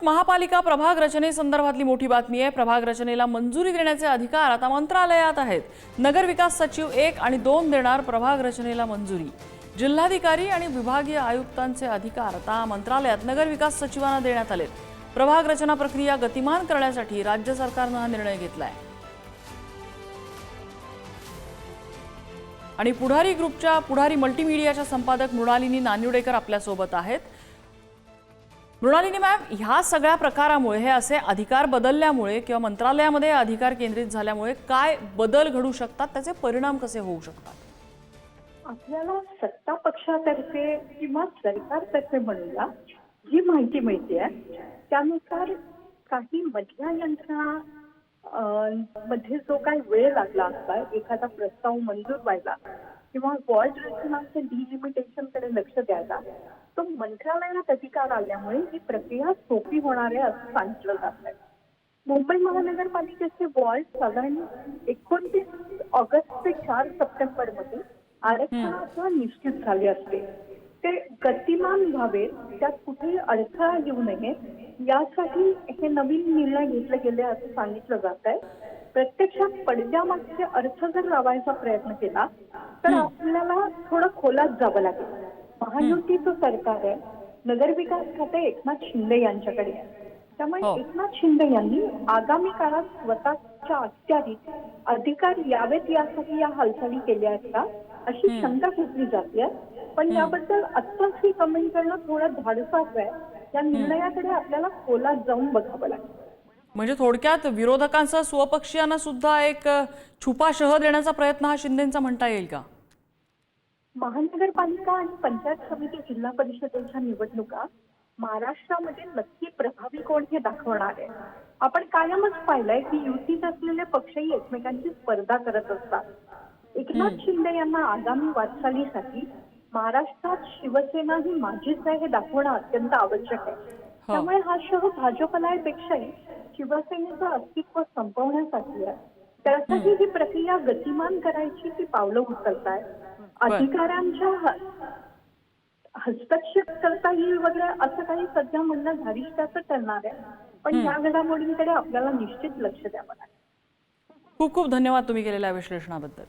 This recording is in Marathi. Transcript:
महापालिका प्रभाग रचनेसंदर्भातली मोठी बातमी आहे। प्रभाग रचनेला मंजुरी देण्याचे अधिकार आता मंत्रालयात आहेत। नगर विकास सचिव 1 आणि 2 देणार प्रभाग रचनेला मंजुरी। जिल्हाधिकारी आणि विभागीय आयुक्तांचे अधिकार आता मंत्रालयात नगर विकास सचिवांना देण्यात आलेत। प्रभाग रचना प्रक्रिया गतिमान करण्यासाठी राज्य सरकारने हा निर्णय घेतलाय। आणि पुढारी ग्रुपच्या पुढारी मल्टीमीडियाच्या संपादक मृणालिनी नान्युडेकर आपल्या सोबत आहेत। मृणालिनी मॅम, ह्या सगळ्या प्रकारामुळे हे असे अधिकार बदलल्यामुळे किंवा मंत्रालयामध्ये अधिकार केंद्रित झाल्यामुळे काय बदल घडू शकतात, त्याचे परिणाम कसे होऊ शकतात? आपल्याला सत्ता पक्षातर्फे किंवा सरकारतर्फे म्हणूया जी माहिती मिळते त्यानुसार काही मधल्या यंत्रणा मध्ये जो काही वेळ लागला असता एखादा प्रस्ताव मंजूर व्हायला किंवा वॉर्ड रचनांच्या डिलिमिटेशनकडे लक्ष द्यायला, तो मंत्रालयात अधिकार आल्यामुळे ही प्रक्रिया सोपी होणार आहे असं सांगितलं जात आहे। मुंबई महानगरपालिकेचे वॉर्ड साधारण 29 ऑगस्ट ते 4 सप्टेंबर मध्ये आरक्षणासह निश्चित झाले असते। ते गतिमान व्हावे, त्यात कुठेही अडथळा येऊ नये यासाठी हे नवीन निर्णय घेतले गेले असं सांगितलं जात आहे। प्रत्यक्षात पडद्यामागचे अर्थ जर लावायचा प्रयत्न केला तर आपल्याला थोडं खोलात जावं लागेल। महायुतीचं सरकार आहे, नगरविकास खाते एकनाथ शिंदे यांच्याकडे आहे, त्यामुळे एकनाथ शिंदे यांनी आगामी काळात स्वतःच्या अखत्यारीत अधिकार यावेत यासाठी या हालचाली केल्या आहेत का अशी शंका घेतली जाते। पण याबद्दल आत्ताच ही कमेंट करणं थोडं धाडसाचं आहे। या निर्णयाकडे आपल्याला खोलात जाऊन बघावं लागेल। म्हणजे थोडक्यात विरोधकांसह स्वपक्षीयांना सुद्धा एक छुपा शह देण्याचा प्रयत्न हा शिंदेंचा म्हणता येईल का? महानगरपालिका आणि पंचायत समिती जिल्हा परिषदेच्या निवडणुका महाराष्ट्रामध्ये नक्की प्रभावी कोण हे दाखवणार आहे। आपण कायमच पाहिलंय की युतीत असलेले पक्षही एकमेकांची स्पर्धा करत असतात। एकनाथ शिंदे यांना आगामी वाटचालीसाठी महाराष्ट्रात शिवसेना ही माझीच आहे हे दाखवणं अत्यंत आवश्यक आहे। त्यामुळे हा शह भाजपलापेक्षाही शिवसेनेचं अस्तित्व संपवण्यासाठी आहे। त्यासाठी ही प्रक्रिया गतिमान करायची ती पावलं उचलत आहे। अधिकाऱ्यांच्या हस्तक्षेप करता येईल वगैरे असं काही सध्या म्हणणं धारिष्ट्याचं ठरणार आहे। पण या घडामोडींकडे आपल्याला निश्चित लक्ष द्यावं लागेल। खूप खूप धन्यवाद तुम्ही केलेल्या विश्लेषणाबद्दल।